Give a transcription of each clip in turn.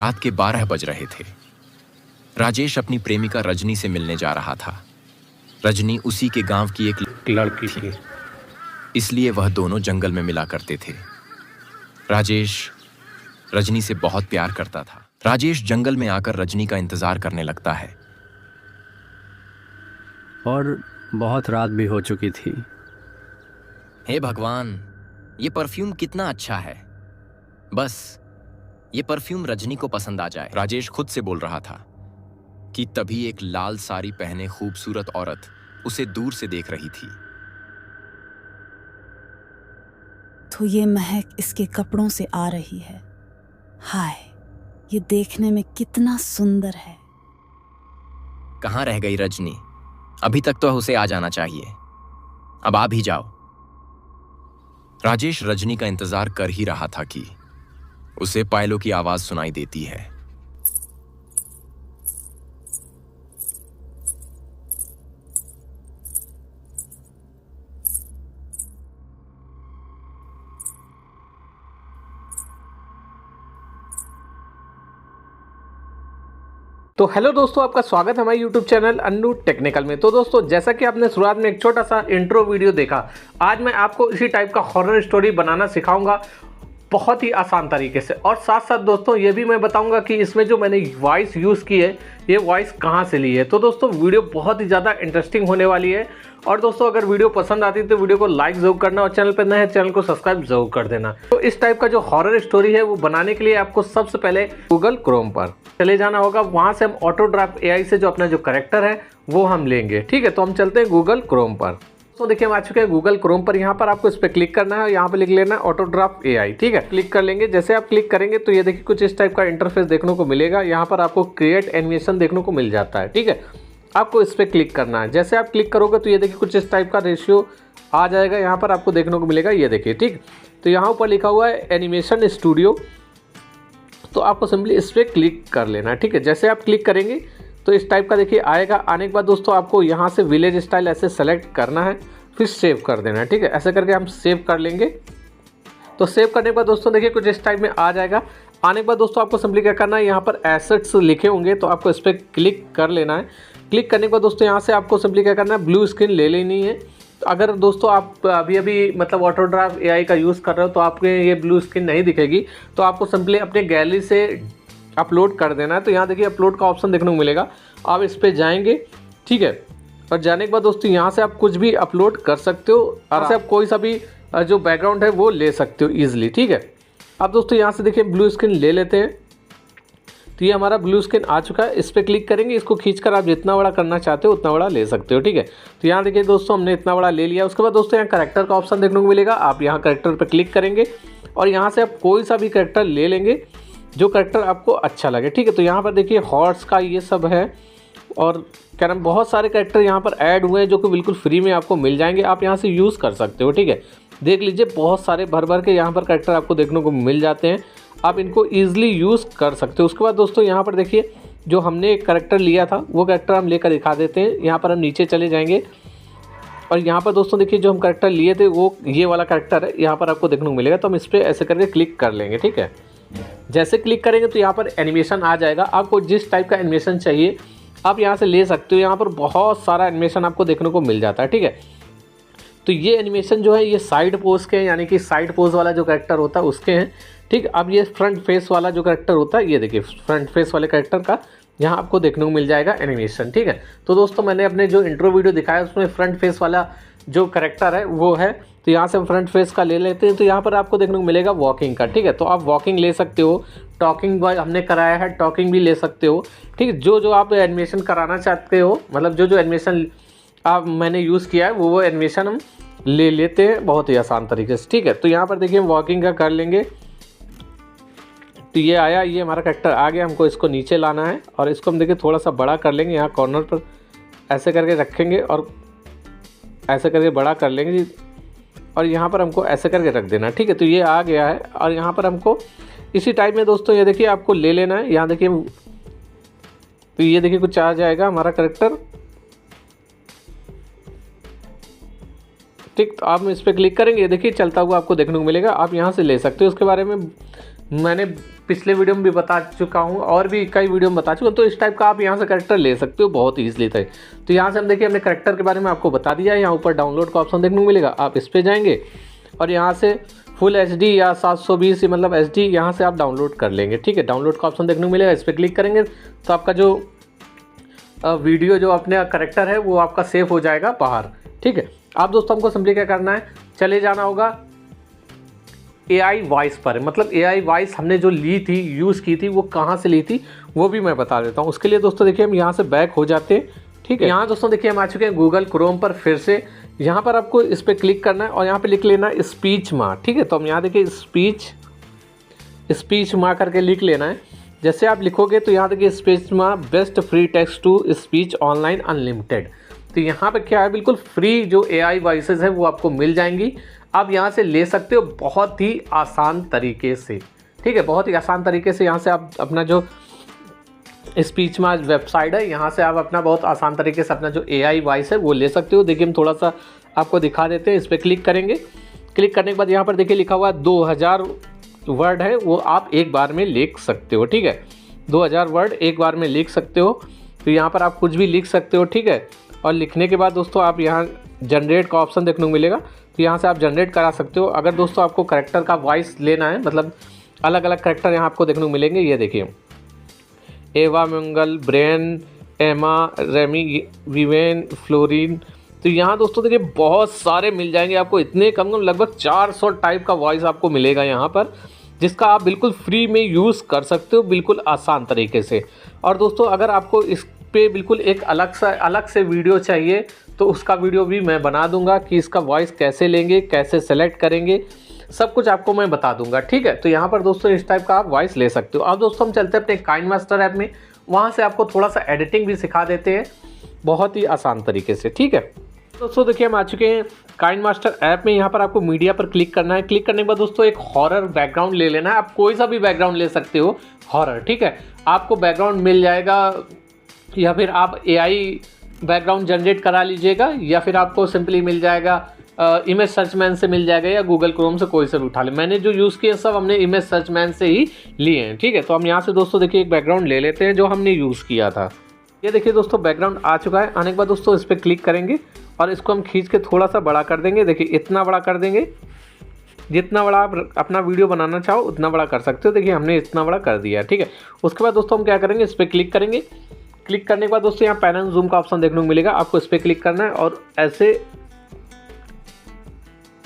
रात के 12 बज रहे थे। राजेश अपनी प्रेमिका रजनी से मिलने जा रहा था। रजनी उसी के गांव की एक लड़की थी, इसलिए वह दोनों जंगल में मिला करते थे। राजेश रजनी से बहुत प्यार करता था। राजेश जंगल में आकर रजनी का इंतजार करने लगता है और बहुत रात भी हो चुकी थी। हे भगवान, ये परफ्यूम कितना अच्छा है। बस ये परफ्यूम रजनी को पसंद आ जाए, राजेश खुद से बोल रहा था कि तभी एक लाल साड़ी पहने खूबसूरत औरत उसे दूर से देख रही थी। तो ये महक इसके कपड़ों से आ रही है। हाय, ये देखने में कितना सुंदर है। कहाँ रह गई रजनी? अभी तक तो उसे आ जाना चाहिए। अब आ भी जाओ। राजेश रजनी का इंतजार कर ही रहा था कि उसे पायलों की आवाज सुनाई देती है। तो हेलो दोस्तों, आपका स्वागत है हमारे यूट्यूब चैनल अन्नू टेक्निकल में। तो दोस्तों, जैसा कि आपने शुरुआत में एक छोटा सा इंट्रो वीडियो देखा, आज मैं आपको इसी टाइप का हॉरर स्टोरी बनाना सिखाऊंगा बहुत ही आसान तरीके से। और साथ साथ दोस्तों ये भी मैं बताऊंगा कि इसमें जो मैंने वॉइस यूज़ की है, ये वॉइस कहाँ से ली है। तो दोस्तों वीडियो बहुत ही ज़्यादा इंटरेस्टिंग होने वाली है। और दोस्तों अगर वीडियो पसंद आती है तो वीडियो को लाइक जरूर करना और चैनल पर नए हैं चैनल को सब्सक्राइब जरूर कर देना। तो इस टाइप का जो हॉरर स्टोरी है वो बनाने के लिए आपको सबसे पहले गूगल क्रोम पर चले जाना होगा। वहाँ से हम ऑटोड्राफ्ट एआई से जो अपना जो कैरेक्टर है वो हम लेंगे। ठीक है, तो हम चलते हैं गूगल क्रोम पर। तो देखिए हम आ चुके हैं गूगल क्रोम पर। यहाँ पर आपको इस पर क्लिक करना है, यहाँ पर लिख लेना है ऑटोड्राफ्ट एआई। ठीक है, क्लिक कर लेंगे। जैसे आप क्लिक करेंगे तो ये देखिए कुछ इस टाइप का इंटरफेस देखने को मिलेगा। यहाँ पर आपको क्रिएट एनिमेशन देखने को मिल जाता है। ठीक है, आपको इस पर क्लिक करना है। जैसे आप क्लिक करोगे तो ये देखिए कुछ इस टाइप का रेशियो आ जाएगा। यहाँ पर आपको देखने को मिलेगा, ये देखिए। ठीक, तो यहाँ ऊपर लिखा हुआ है एनिमेशन स्टूडियो, तो आपको सिंपली इस पर क्लिक कर लेना है। ठीक है, जैसे आप क्लिक करेंगे तो इस टाइप का देखिए आएगा। आने के बाद दोस्तों आपको यहाँ से विलेज स्टाइल ऐसे सेलेक्ट करना है, फिर सेव कर देना है। ठीक है, ऐसे करके हम सेव कर लेंगे। तो सेव करने के बाद दोस्तों देखिए कुछ इस टाइप में आ जाएगा। आने के बाद दोस्तों आपको सिंपली क्या करना है, यहाँ पर एसेट्स लिखे होंगे तो आपको इस पर क्लिक कर लेना है। क्लिक करने के बाद दोस्तों यहाँ से आपको सिंपली क्या करना है, ब्लू स्क्रीन ले लेनी है। तो अगर दोस्तों आप अभी मतलब ऑटोड्राफ्ट एआई का यूज़ कर रहे हो तो आपको ये ब्लू स्क्रीन नहीं दिखेगी, तो आपको सिंपली अपने गैलरी से अपलोड कर देना है। तो यहाँ देखिए अपलोड का ऑप्शन देखने को मिलेगा, आप इस पर जाएंगे। ठीक है, और जाने के बाद दोस्तों यहाँ से आप कुछ भी अपलोड कर सकते हो और से आप कोई सा भी जो बैकग्राउंड है वो ले सकते हो ईजिली। ठीक है, अब दोस्तों यहाँ से देखिए ब्लू स्क्रीन ले लेते हैं। तो ये हमारा ब्लू स्क्रीन आ चुका है। इस पर क्लिक करेंगे, इसको खींचकर आप जितना बड़ा करना चाहते हो उतना बड़ा ले सकते हो। ठीक है, तो यहाँ देखिए दोस्तों हमने इतना बड़ा ले लिया। उसके बाद दोस्तों यहाँ कैरेक्टर का ऑप्शन देखने को मिलेगा, आप यहाँ कैरेक्टर पर क्लिक करेंगे और यहाँ से आप कोई सा भी कैरेक्टर ले लेंगे जो कैरेक्टर आपको अच्छा लगे। ठीक है, तो यहाँ पर देखिए हॉर्स का ये सब है और क्या नाम, बहुत सारे कैरेक्टर यहाँ पर ऐड हुए हैं जो कि बिल्कुल फ्री में आपको मिल जाएंगे, आप यहाँ से यूज़ कर सकते हो। ठीक है, देख लीजिए बहुत सारे भर भर के यहाँ पर कैरेक्टर आपको देखने को मिल जाते हैं, आप इनको ईजिली यूज़ कर सकते हो। उसके बाद दोस्तों यहाँ पर देखिए जो हमने एक कैरेक्टर लिया था वो कैरेक्टर हम लेकर दिखा देते हैं। यहाँ पर हम नीचे चले जाएंगे और यहाँ पर दोस्तों देखिए जो हम कैरेक्टर लिए थे वो ये वाला कैरेक्टर है, यहाँ पर आपको देखने को मिलेगा। तो हम इस पर ऐसे करके क्लिक कर लेंगे। ठीक है, जैसे क्लिक करेंगे तो यहाँ पर एनिमेशन आ जाएगा। आपको जिस टाइप का एनिमेशन चाहिए आप यहाँ से ले सकते हो। यहाँ पर बहुत सारा एनिमेशन आपको देखने को मिल जाता है। ठीक है, तो ये एनिमेशन जो है ये साइड पोज के हैं, यानी कि साइड पोज वाला जो कैरेक्टर होता है उसके हैं। ठीक, अब ये फ्रंट फेस वाला जो कैरेक्टर होता है, ये देखिए फ्रंट फेस वाले कैरेक्टर का यहाँ आपको देखने को मिल जाएगा एनिमेशन। ठीक है, तो दोस्तों मैंने अपने जो इंट्रो वीडियो दिखाया उसमें फ्रंट फेस वाला जो कैरेक्टर है वो है, तो यहाँ से हम फ्रंट फेस का ले लेते हैं। तो यहाँ पर आपको देखने को मिलेगा वॉकिंग का। ठीक है, तो आप वॉकिंग ले सकते हो, टॉकिंग हमने कराया है टॉकिंग भी ले सकते हो। ठीक है, जो आप एनिमेशन कराना चाहते हो, मतलब जो एनिमेशन आप मैंने यूज़ किया है वो एनिमेशन हम ले लेते हैं बहुत ही आसान तरीके से। ठीक है, तो यहाँ पर देखिए हम वॉकिंग का कर लेंगे। तो ये आया, ये हमारा कैरेक्टर आ गया। हमको इसको नीचे लाना है और इसको हम देखिए थोड़ा सा बड़ा कर लेंगे। यहाँ कॉर्नर पर ऐसे करके रखेंगे और ऐसे करके बड़ा कर लेंगे जी, और यहाँ पर हमको ऐसे करके रख देना। ठीक है, तो ये आ गया है और यहाँ पर हमको इसी टाइप में दोस्तों ये देखिए आपको ले लेना है। यहाँ देखिए तो ये देखिए कुछ आ जाएगा हमारा कैरेक्टर। ठीक, तो आप इस पर क्लिक करेंगे, देखिए चलता हुआ आपको देखने को मिलेगा, आप यहाँ से ले सकते हो। उसके बारे में मैंने पिछले वीडियो में भी बता चुका हूँ और भी कई वीडियो में बता चुका हूँ। तो इस टाइप का आप यहाँ से कैरेक्टर ले सकते हो बहुत ईजिली थे। तो यहाँ से हम देखिए हमने कैरेक्टर के बारे में आपको बता दिया है। यहाँ ऊपर डाउनलोड का ऑप्शन देखने को मिलेगा, आप इस पर जाएंगे और यहाँ से फुल HD या 720 मतलब HD यहाँ से आप डाउनलोड कर लेंगे। ठीक है, डाउनलोड का ऑप्शन देखने को मिलेगा, इस पर क्लिक करेंगे तो आपका जो वीडियो जो अपने कैरेक्टर है वो आपका सेव हो जाएगा बाहर। ठीक है, आप दोस्तों हमको सिंपली क्या करना है, चले जाना होगा AI वॉइस पर। मतलब AI वॉइस हमने जो ली थी, यूज़ की थी, वो कहाँ से ली थी वो भी मैं बता देता हूँ। उसके लिए दोस्तों देखिए हम यहाँ से बैक हो जाते हैं। ठीक है, यहाँ दोस्तों देखिए हम आ चुके हैं गूगल क्रोम पर। फिर से यहाँ पर आपको इस पर क्लिक करना है और यहाँ पे लिख लेना स्पीच माँ। ठीक है, तो हम यहाँ देखिए स्पीच माँ करके लिख लेना है। जैसे आप लिखोगे तो यहाँ देखिए स्पीच माँ best free text to speech online unlimited. तो यहाँ पे क्या है, बिल्कुल फ्री जो AI वॉइसेस है वो आपको मिल जाएंगी। आप यहाँ से ले सकते हो बहुत ही आसान तरीके से। ठीक है, बहुत ही आसान तरीके से यहाँ से आप अपना जो स्पीच माँ वेबसाइट है, यहाँ से आप अपना बहुत आसान तरीके से अपना जो AI वॉइस है वो ले सकते हो। देखिए हम थोड़ा सा आपको दिखा देते हैं। इस पर क्लिक करेंगे, क्लिक करने के बाद यहाँ पर देखिए लिखा हुआ 2000 वर्ड है, वो आप एक बार में लिख सकते हो। ठीक है, 2000 वर्ड एक बार में लिख सकते हो। तो यहाँ पर आप कुछ भी लिख सकते हो। ठीक है, और लिखने के बाद दोस्तों आप यहाँ जनरेट का ऑप्शन देखने को मिलेगा, तो यहाँ से आप जनरेट करा सकते हो। अगर दोस्तों आपको कैरेक्टर का वॉइस लेना है, मतलब अलग अलग कैरेक्टर यहाँ आपको देखने को मिलेंगे। ये देखिए एवा, मंगल, ब्रेन, एमा, रेमी, विवेन, फ्लोरिन। तो यहाँ दोस्तों देखिए बहुत सारे मिल जाएंगे आपको, इतने कम लगभग 400 टाइप का वॉइस आपको मिलेगा यहाँ पर, जिसका आप बिल्कुल फ्री में यूज़ कर सकते हो बिल्कुल आसान तरीके से। और दोस्तों अगर आपको इस पे बिल्कुल एक अलग से वीडियो चाहिए तो उसका वीडियो भी मैं बना दूंगा कि इसका वॉइस कैसे लेंगे, कैसे सेलेक्ट करेंगे, सब कुछ आपको मैं बता दूंगा। ठीक है, तो यहाँ पर दोस्तों इस टाइप का आप वॉइस ले सकते हो। अब दोस्तों हम चलते हैं अपने काइनमास्टर ऐप में, वहाँ से आपको थोड़ा सा एडिटिंग भी सिखा देते हैं बहुत ही आसान तरीके से। ठीक है दोस्तों, देखिए हम आ चुके हैं काइनमास्टर ऐप में। यहाँ पर आपको मीडिया पर क्लिक करना है। क्लिक करने के बाद दोस्तों एक हॉरर बैकग्राउंड ले लेना है। आप कोई सा भी बैकग्राउंड ले सकते हो हॉरर। ठीक है, आपको बैकग्राउंड मिल जाएगा या फिर आप AI बैकग्राउंड जनरेट करा लीजिएगा, या फिर आपको सिंपली मिल जाएगा इमेज सर्चमैन से मिल जाएगा, या गूगल क्रोम से कोई से भी उठा ले। मैंने जो यूज़ किए सब हमने इमेज सर्चमैन से ही लिए हैं। ठीक है, तो हम यहाँ से दोस्तों देखिए एक बैकग्राउंड ले लेते हैं जो हमने यूज़ किया था। ये देखिए दोस्तों बैकग्राउंड आ चुका है। आने के बाद दोस्तों इस पर क्लिक करेंगे और इसको हम खींच के थोड़ा सा बड़ा कर देंगे। देखिए इतना बड़ा कर देंगे, जितना बड़ा आप अपना वीडियो बनाना चाहो उतना बड़ा कर सकते हो। देखिए हमने इतना बड़ा कर दिया। ठीक है, उसके बाद दोस्तों हम क्या करेंगे, इस पर क्लिक करेंगे। क्लिक करने के बाद दोस्तों यहाँ पैन एंड जूम का ऑप्शन देखने को मिलेगा, आपको इस पर क्लिक करना है और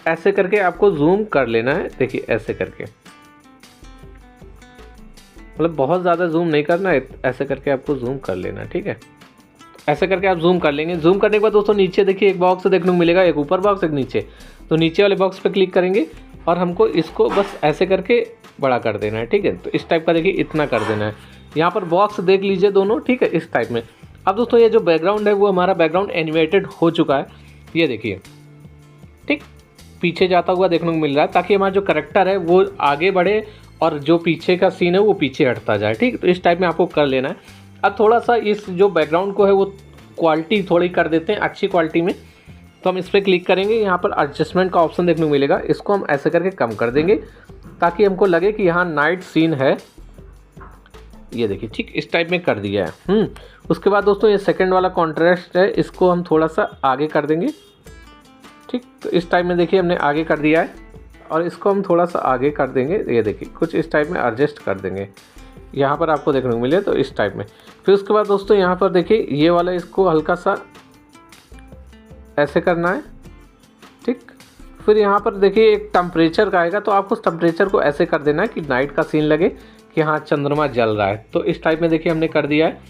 ऐसे करके आपको जूम कर लेना है। देखिए ऐसे करके, मतलब बहुत ज़्यादा जूम नहीं करना है, ऐसे करके आपको जूम कर लेना है। ठीक है, ऐसे करके आप जूम कर लेंगे। जूम करने के बाद दोस्तों नीचे देखिए एक बॉक्स देखने को मिलेगा, एक ऊपर बॉक्स एक नीचे। तो नीचे वाले बॉक्स पे क्लिक करेंगे और हमको इसको बस ऐसे करके बड़ा कर देना है। ठीक है, तो इस टाइप का देखिए इतना कर देना है। यहाँ पर बॉक्स देख लीजिए दोनों। ठीक है, इस टाइप में। अब दोस्तों ये जो बैकग्राउंड है वो हमारा बैकग्राउंड एनिमेटेड हो चुका है। ये देखिए, ठीक पीछे जाता हुआ देखने को मिल रहा है, ताकि हमारा जो कैरेक्टर है वो आगे बढ़े और जो पीछे का सीन है वो पीछे हटता जाए। ठीक, तो इस टाइप में आपको कर लेना है। अब थोड़ा सा इस जो बैकग्राउंड को है वो क्वालिटी थोड़ी कर देते हैं अच्छी क्वालिटी में। तो हम इस पर क्लिक करेंगे, यहाँ पर एडजस्टमेंट का ऑप्शन देखने को मिलेगा, इसको हम ऐसे करके कम कर देंगे ताकि हमको लगे कि यहाँ नाइट सीन है। ये देखिए, ठीक इस टाइप में कर दिया है। उसके बाद दोस्तों ये सेकंड वाला कॉन्ट्रास्ट है, इसको हम थोड़ा सा आगे कर देंगे। ठीक, तो इस टाइप में देखिए हमने आगे कर दिया है और इसको हम थोड़ा सा आगे कर देंगे। ये देखिए कुछ इस टाइप में एडजस्ट कर देंगे, यहाँ पर आपको देखने को मिले तो इस टाइप में। फिर उसके बाद दोस्तों यहाँ पर देखिए ये वाला इसको हल्का सा ऐसे करना है। ठीक, फिर यहाँ पर देखिए एक टेम्परेचर का आएगा, तो आपको उस टेम्परेचर को ऐसे कर देना है कि नाइट का सीन लगे कि हाँ चंद्रमा जल रहा है। तो इस टाइप में देखिए हमने कर दिया है।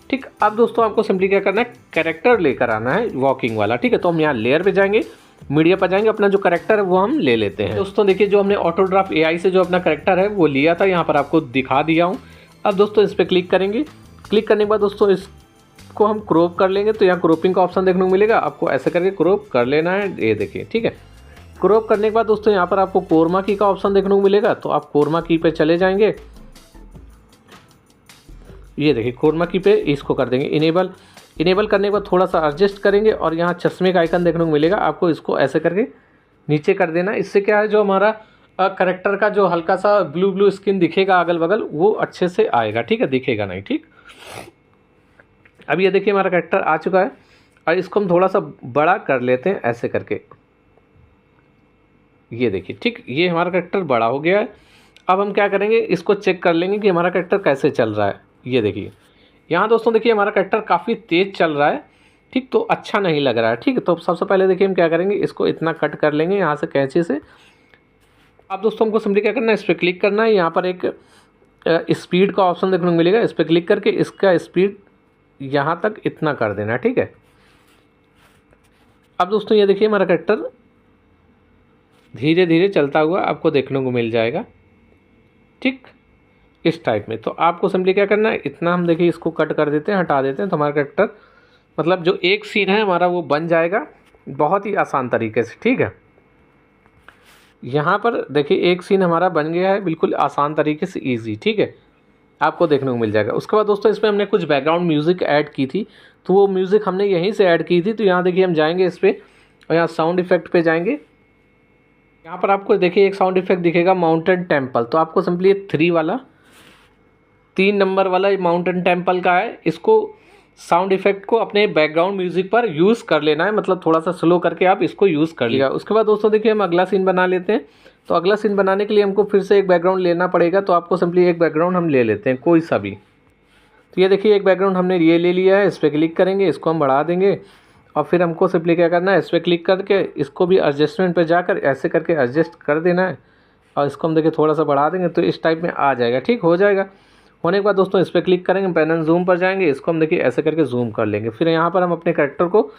ठीक, अब दोस्तों आपको सिंपली क्या करना है, कैरेक्टर लेकर आना है वॉकिंग वाला। ठीक है, तो हम यहाँ लेयर पे जाएंगे, मीडिया पर जाएंगे, अपना जो कैरेक्टर है वो हम ले लेते हैं। दोस्तों देखिए जो हमने ऑटोड्राफ्ट AI से जो अपना कैरेक्टर है वो लिया था, यहाँ पर आपको दिखा दिया हूँ। अब दोस्तों इस पर क्लिक करेंगे। क्लिक करने के बाद दोस्तों इसको हम क्रॉप कर लेंगे। तो यहाँ क्रॉपिंग का ऑप्शन देखने को मिलेगा, आपको ऐसे करके क्रॉप कर लेना है। ये देखिए, ठीक है, क्रॉप करने के बाद दोस्तों यहाँ पर आपको कोरमा की का ऑप्शन देखने को मिलेगा, तो आप कोरमा की पे चले जाएंगे। ये देखिए कोरमा की पे इसको कर देंगे इनेबल। इनेबल करने के बाद थोड़ा सा एडजस्ट करेंगे और यहाँ चश्मे का आइकन देखने को मिलेगा, आपको इसको ऐसे करके नीचे कर देना। इससे क्या है, जो हमारा करेक्टर का जो हल्का सा ब्लू ब्लू स्किन दिखेगा अगल बगल, वो अच्छे से आएगा, ठीक है, दिखेगा नहीं, ठीक। अब ये देखिए हमारा करेक्टर आ चुका है और इसको हम थोड़ा सा बड़ा कर लेते हैं ऐसे करके, ये देखिए, ठीक, ये हमारा करेक्टर बड़ा हो गया है। अब हम क्या करेंगे, इसको चेक कर लेंगे कि हमारा करेक्टर कैसे चल रहा है। ये देखिए यहाँ दोस्तों, देखिए हमारा करेक्टर काफ़ी तेज़ चल रहा है, ठीक, तो अच्छा नहीं लग रहा है, ठीक है। तो सबसे पहले देखिए हम क्या करेंगे, इसको इतना कट कर लेंगे यहाँ से कैंची से। अब दोस्तों हमको सिंपली क्या करना है, इस पर क्लिक करना है, यहाँ पर एक स्पीड का ऑप्शन देखने को मिलेगा, इस पर क्लिक करके इसका स्पीड यहाँ तक इतना कर देना है, ठीक है। अब दोस्तों ये देखिए हमारा करेक्टर धीरे धीरे चलता हुआ आपको देखने को मिल जाएगा, ठीक, इस टाइप में। तो आपको सिंपली क्या करना है, इतना हम देखिए इसको कट कर देते हैं, हटा देते हैं, तो हमारा करेक्टर मतलब जो एक सीन है हमारा वो बन जाएगा बहुत ही आसान तरीके से, ठीक है। यहाँ पर देखिए एक सीन हमारा बन गया है बिल्कुल आसान तरीके से, ईजी, ठीक है, आपको देखने को मिल जाएगा। उसके बाद दोस्तों इसमें हमने कुछ बैकग्राउंड म्यूज़िक ऐड की थी, तो वो म्यूज़िक हमने यहीं से ऐड की थी। तो यहाँ देखिए हम जाएंगे इस पर और यहाँ साउंड इफेक्ट पे जाएंगे। यहाँ पर आपको देखिए एक साउंड इफेक्ट दिखेगा माउंटेन टेम्पल, तो आपको सिंपली 3 वाला 3 नंबर वाला माउंटेन टेम्पल का है, इसको साउंड इफेक्ट को अपने बैकग्राउंड म्यूजिक पर यूज़ कर लेना है, मतलब थोड़ा सा स्लो करके आप इसको यूज़ कर लिया। उसके बाद दोस्तों देखिए हम अगला सीन बना लेते हैं। तो अगला सीन बनाने के लिए हमको फिर से एक बैकग्राउंड लेना पड़ेगा, तो आपको सिंपली एक बैकग्राउंड हम ले लेते हैं कोई सा भी। तो ये देखिए एक बैकग्राउंड हमने ये ले लिया है, इस पर क्लिक करेंगे, इसको हम बढ़ा देंगे और फिर हमको सिंपली क्या करना है, इस पर क्लिक करके इसको भी एडजस्टमेंट पर जाकर ऐसे करके एडजस्ट कर देना है और इसको हम देखिए थोड़ा सा बढ़ा देंगे तो इस टाइप में आ जाएगा, ठीक हो जाएगा। होने के बाद दोस्तों इस पर क्लिक करेंगे, पैन एंड जूम पर जाएंगे, इसको हम देखिए ऐसे करके जूम कर लेंगे। फिर यहाँ पर हम अपने करेक्टर को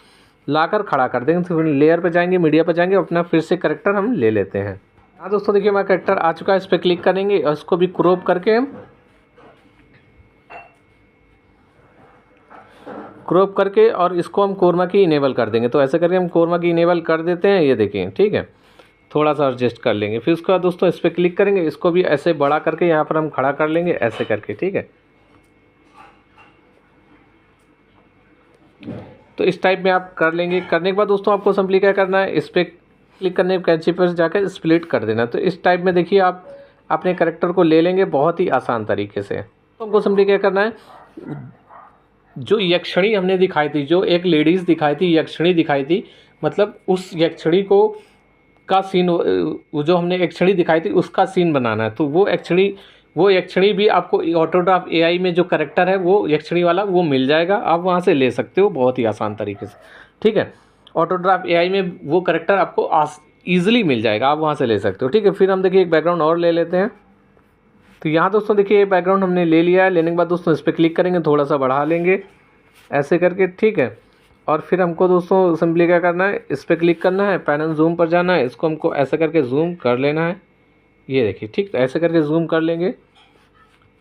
लाकर खड़ा कर देंगे, तो फिर लेयर पर जाएंगे, मीडिया पर जाएंगे, अपना फिर से करेक्टर हम ले लेते हैं। हाँ दोस्तों देखिए हमारा करेक्टर आ चुका है, इस पर क्लिक करेंगे और इसको भी क्रॉप करके हम और इसको हम कोरमा की इनेबल कर देंगे। तो ऐसे करके हम कोरमा की इनेबल कर देते हैं, ये देखिए, ठीक है, थोड़ा सा एडजस्ट कर लेंगे। फिर उसके बाद दोस्तों इस पर क्लिक करेंगे, इसको भी ऐसे बड़ा करके यहाँ पर हम खड़ा कर लेंगे ऐसे करके, ठीक है। तो इस टाइप में आप कर लेंगे। करने के बाद दोस्तों आपको सिंपली क्या करना है, इस पर क्लिक करने के कैंची पर जाकर स्प्लिट कर देना। तो इस टाइप में देखिए आप अपने करेक्टर को ले लेंगे बहुत ही आसान तरीके से। तो हमको सिंपली क्या करना है, जो यक्षिणी हमने दिखाई थी, जो एक लेडीज़ दिखाई थी, यक्षिणी दिखाई थी, मतलब उस यक्षिणी को का सीन, जो हमने यक्षिणी दिखाई थी उसका सीन बनाना है। तो वो यक्षिणी भी आपको ऑटोड्राफ एआई में जो करेक्टर है वो यक्षिणी वाला वो मिल जाएगा, आप वहाँ से ले सकते हो बहुत ही आसान तरीके से, ठीक है। ऑटोड्राफ एआई में वो करेक्टर आपको ईजिली मिल जाएगा, आप वहाँ से ले सकते हो, ठीक है। फिर हम देखिए एक बैकग्राउंड और ले लेते हैं। तो यहाँ दोस्तों देखिए बैकग्राउंड हमने ले लिया है। लेने के बाद दोस्तों इस पर क्लिक करेंगे, थोड़ा सा बढ़ा लेंगे ऐसे करके, ठीक है। और फिर हमको दोस्तों सिंपली क्या करना है, इस पर क्लिक करना है, पैन एंड जूम पर जाना है, इसको हमको ऐसे करके जूम कर लेना है, ये देखिए, ठीक, ऐसे करके जूम कर लेंगे,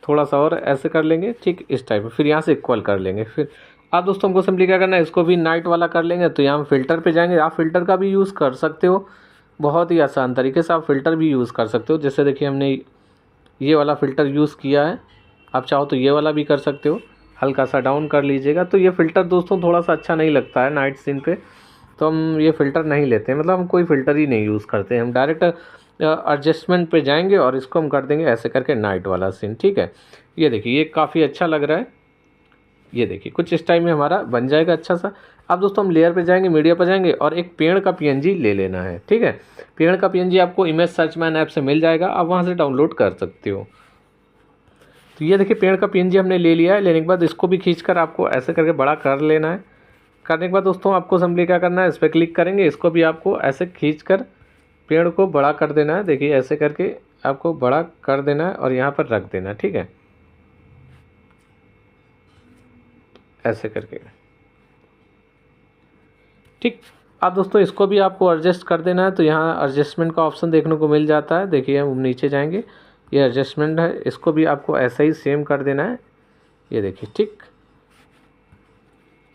थोड़ा सा और ऐसे कर लेंगे, ठीक, इस टाइप में। फिर यहाँ से इक्वल कर लेंगे। फिर अब दोस्तों हमको सिंपली क्या करना है, इसको भी नाइट वाला कर लेंगे। तो यहाँ हम फ़िल्टर पे जाएंगे, आप फ़िल्टर का भी यूज़ कर सकते हो, बहुत ही आसान तरीके से आप फ़िल्टर भी यूज़ कर सकते हो। जैसे देखिए हमने ये वाला फ़िल्टर यूज़ किया है, आप चाहो तो ये वाला भी कर सकते हो, हल्का सा डाउन कर लीजिएगा। तो ये फ़िल्टर दोस्तों थोड़ा सा अच्छा नहीं लगता है नाइट सीन पे, तो हम ये फ़िल्टर नहीं लेते हैं, मतलब हम कोई फ़िल्टर ही नहीं यूज़ करते हैं। हम डायरेक्ट एडजस्टमेंट पे जाएंगे और इसको हम कर देंगे ऐसे करके नाइट वाला सीन, ठीक है। ये देखिए ये काफ़ी अच्छा लग रहा है, ये देखिए कुछ इस टाइम में हमारा बन जाएगा अच्छा सा। अब दोस्तों हम लेयर पे जाएंगे, मीडिया पे जाएंगे और एक पेड़ का पीएनजी ले लेना है, ठीक है। पेड़ का पीएनजी आपको इमेज सर्च मैन ऐप से मिल जाएगा, आप वहाँ से डाउनलोड कर सकते हो। तो ये देखिए पेड़ का पीएनजी हमने ले लिया है। लेने के बाद इसको भी खींचकर आपको ऐसे करके बड़ा कर लेना है। करने के बाद दोस्तों आपको सिंपली क्या करना है, इस पर क्लिक करेंगे, इसको भी आपको ऐसे खींचकर पेड़ को बड़ा कर देना है। देखिए ऐसे करके आपको बड़ा कर देना है और यहाँ पर रख देना है, ठीक है, ऐसे करके, ठीक। अब दोस्तों इसको भी आपको एडजस्ट कर देना है। तो यहाँ एडजस्टमेंट का ऑप्शन देखने को मिल जाता है, देखिए हम नीचे जाएंगे, ये एडजस्टमेंट है, इसको भी आपको ऐसा ही सेम कर देना है, ये देखिए, ठीक।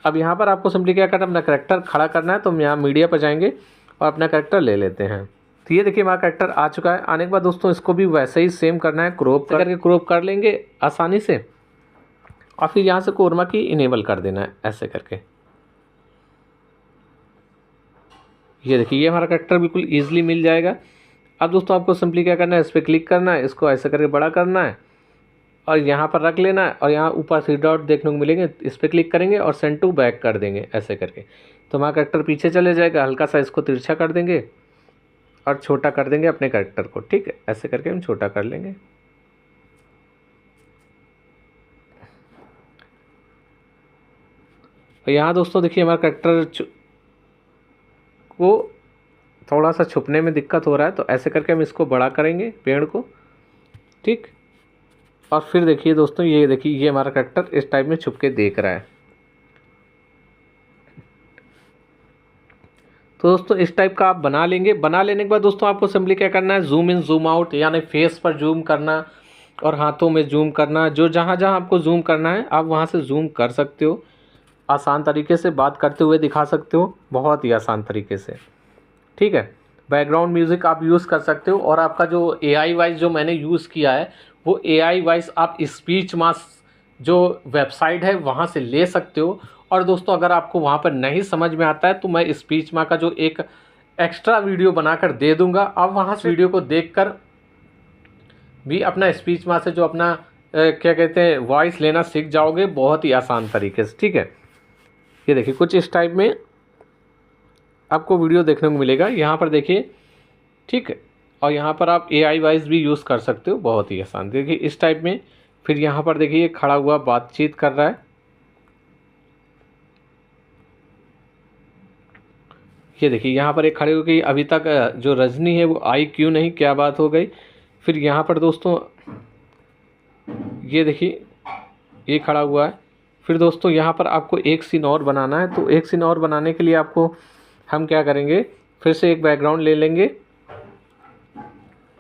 अब यहाँ पर आपको सिंपली क्या करना है, अपना करेक्टर खड़ा करना है। तो हम यहाँ मीडिया पर जाएंगे और अपना करेक्टर ले लेते हैं। तो ये देखिए हमारा करेक्टर आ चुका है। आने के बाद दोस्तों इसको भी वैसे ही सेम करना है, क्रॉप करके क्रॉप कर लेंगे आसानी से और फिर यहाँ से कोरमा की इनेबल कर देना है ऐसे करके। ये देखिए ये हमारा करेक्टर बिल्कुल ईजिली मिल जाएगा। अब दोस्तों आपको सिंपली क्या करना है, इस पर क्लिक करना है, इसको ऐसे करके बड़ा करना है और यहाँ पर रख लेना है और यहाँ ऊपर 3 डॉट देखने को मिलेंगे, इस पर क्लिक करेंगे और सेंड टू बैक कर देंगे ऐसे करके। तो हमारा कैरेक्टर पीछे चले जाएगा। हल्का सा इसको तिरछा कर देंगे और छोटा कर देंगे अपने कैरेक्टर को। ठीक है, ऐसे करके हम छोटा कर लेंगे। और यहाँ दोस्तों देखिए हमारा कैरेक्टर को थोड़ा सा छुपने में दिक्कत हो रहा है, तो ऐसे करके हम इसको बड़ा करेंगे पेड़ को। ठीक, और फिर देखिए दोस्तों, ये देखिए ये हमारा कैरेक्टर इस टाइप में छुप के देख रहा है। तो दोस्तों इस टाइप का आप बना लेंगे। बना लेने के बाद दोस्तों आपको सिंपली क्या करना है, जूम इन जूम आउट, यानी फेस पर जूम करना और हाथों में जूम करना। जो जहाँ जहाँ आपको जूम करना है आप वहाँ से जूम कर सकते हो। आसान तरीके से बात करते हुए दिखा सकते हो, बहुत ही आसान तरीके से। ठीक है, बैकग्राउंड म्यूज़िक आप यूज़ कर सकते हो। और आपका जो AI वाइज जो मैंने यूज़ किया है वो AI वाइज आप स्पीच मास जो वेबसाइट है वहाँ से ले सकते हो। और दोस्तों अगर आपको वहाँ पर नहीं समझ में आता है तो मैं स्पीच माँ का जो एक एक्स्ट्रा वीडियो बनाकर दे दूँगा, आप वहाँ से वीडियो को देखकर भी अपना स्पीच माँ से जो अपना क्या कहते हैं वॉइस लेना सीख जाओगे बहुत ही आसान तरीके से। ठीक है, ये देखिए कुछ इस टाइप में आपको वीडियो देखने को मिलेगा यहाँ पर देखिए। ठीक है, और यहाँ पर आप AI वाइज भी यूज़ कर सकते हो, बहुत ही आसान। देखिए इस टाइप में। फिर यहाँ पर देखिए खड़ा हुआ बातचीत कर रहा है। ये देखिए यहाँ पर एक खड़े हो गई, अभी तक जो रजनी है वो आई क्यों नहीं, क्या बात हो गई। फिर यहाँ पर दोस्तों ये देखिए ये खड़ा हुआ है। फिर दोस्तों यहाँ पर आपको एक सीन और बनाना है। तो एक सीन और बनाने के लिए आपको हम क्या करेंगे, फिर से एक बैकग्राउंड ले लेंगे।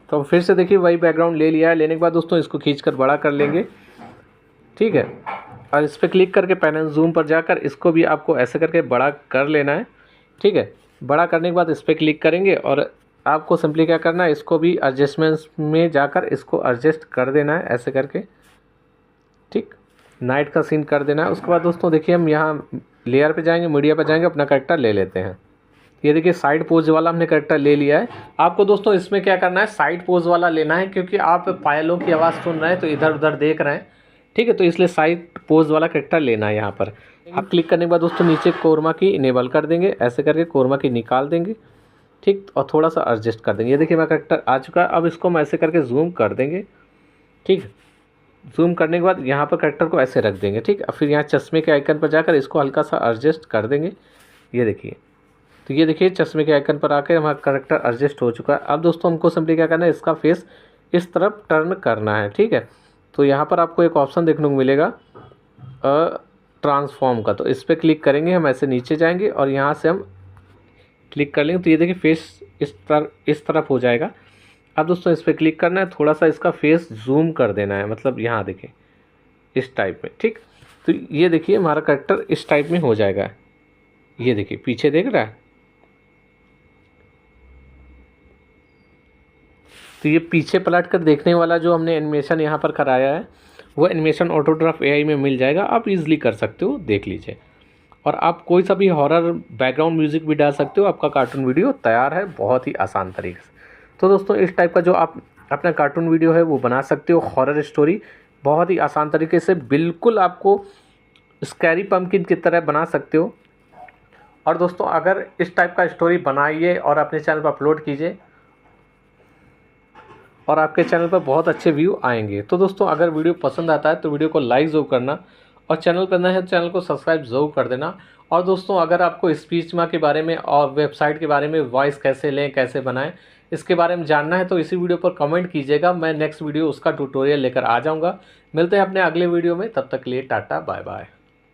तो फिर से देखिए वही बैकग्राउंड ले लिया है। लेने के बाद दोस्तों इसको खींचकर बड़ा कर लेंगे। ठीक है, और इस पर क्लिक करके पैन एंड जूम पर जाकर इसको भी आपको ऐसे करके बड़ा कर लेना है। ठीक है, बड़ा करने के बाद इस पर क्लिक करेंगे और आपको सिंपली क्या करना है, इसको भी एडजस्टमेंट्स में जाकर इसको एडजस्ट कर देना है ऐसे करके। ठीक, नाइट का सीन कर देना है। उसके बाद दोस्तों देखिए हम यहाँ लेयर पे जाएंगे, मीडिया पे जाएंगे, अपना कैरेक्टर ले लेते हैं। ये देखिए साइड पोज वाला हमने कैरेक्टर ले लिया है। आपको दोस्तों इसमें क्या करना है, साइड पोज वाला लेना है, क्योंकि आप पायलों की आवाज़ सुन रहे हैं तो इधर उधर देख रहे हैं। ठीक है, तो इसलिए साइड पोज वाला कैरेक्टर लेना है। यहाँ पर आप क्लिक करने के बाद दोस्तों नीचे कोरमा की इनेबल कर देंगे, ऐसे करके कोरमा की निकाल देंगे। ठीक, और थोड़ा सा एडजस्ट कर देंगे। ये देखिए मेरा कैरेक्टर आ चुका है। अब इसको हम ऐसे करके जूम कर देंगे। ठीक है, जूम करने के बाद यहाँ पर कैरेक्टर को ऐसे रख देंगे। ठीक, फिर यहाँ चश्मे के आइकन पर जाकर इसको हल्का सा एडजस्ट कर देंगे। ये देखिए, तो ये देखिए चश्मे के आइकन पर आकर हमारा कैरेक्टर एडजस्ट हो चुका है। अब दोस्तों हमको सिंपली क्या करना है, इसका फेस इस तरफ टर्न करना है। ठीक है, तो यहाँ पर आपको एक ऑप्शन देखने को मिलेगा ट्रांसफॉर्म का, तो इस पर क्लिक करेंगे। हम ऐसे नीचे जाएंगे और यहाँ से हम क्लिक कर लेंगे तो ये देखिए फेस इस तरफ हो जाएगा। अब दोस्तों इस पर क्लिक करना है, थोड़ा सा इसका फेस जूम कर देना है, मतलब यहाँ देखिए इस टाइप में। ठीक, तो ये देखिए हमारा कैरेक्टर इस टाइप में हो जाएगा। ये देखिए पीछे देख रहा है, तो ये पीछे पलट कर देखने वाला जो हमने एनिमेशन यहाँ पर कराया है वो एनिमेशन ऑटोग्राफ AI में मिल जाएगा। आप इजीली कर सकते हो, देख लीजिए। और आप कोई सा भी हॉरर बैकग्राउंड म्यूज़िक भी डाल सकते हो। आपका कार्टून वीडियो तैयार है बहुत ही आसान तरीके से। तो दोस्तों इस टाइप का जो आप अपना कार्टून वीडियो है वो बना सकते हो, हॉरर स्टोरी बहुत ही आसान तरीके से, बिल्कुल आपको स्कैरी पम्पकिन की तरह बना सकते हो। और दोस्तों अगर इस टाइप का स्टोरी बनाइए और अपने चैनल पर अपलोड कीजिए और आपके चैनल पर बहुत अच्छे व्यू आएंगे। तो दोस्तों अगर वीडियो पसंद आता है तो वीडियो को लाइक ज़रूर करना और चैनल पर नए हैं तो चैनल को सब्सक्राइब ज़रूर कर देना। और दोस्तों अगर आपको स्पीच माँ के बारे में और वेबसाइट के बारे में, वॉइस कैसे लें, कैसे बनाएं, इसके बारे में जानना है तो इसी वीडियो पर कमेंट कीजिएगा। मैं नेक्स्ट वीडियो उसका ट्यूटोरियल लेकर आ जाऊँगा। मिलते हैं अपने अगले वीडियो में, तब तक के लिए टाटा बाय बाय।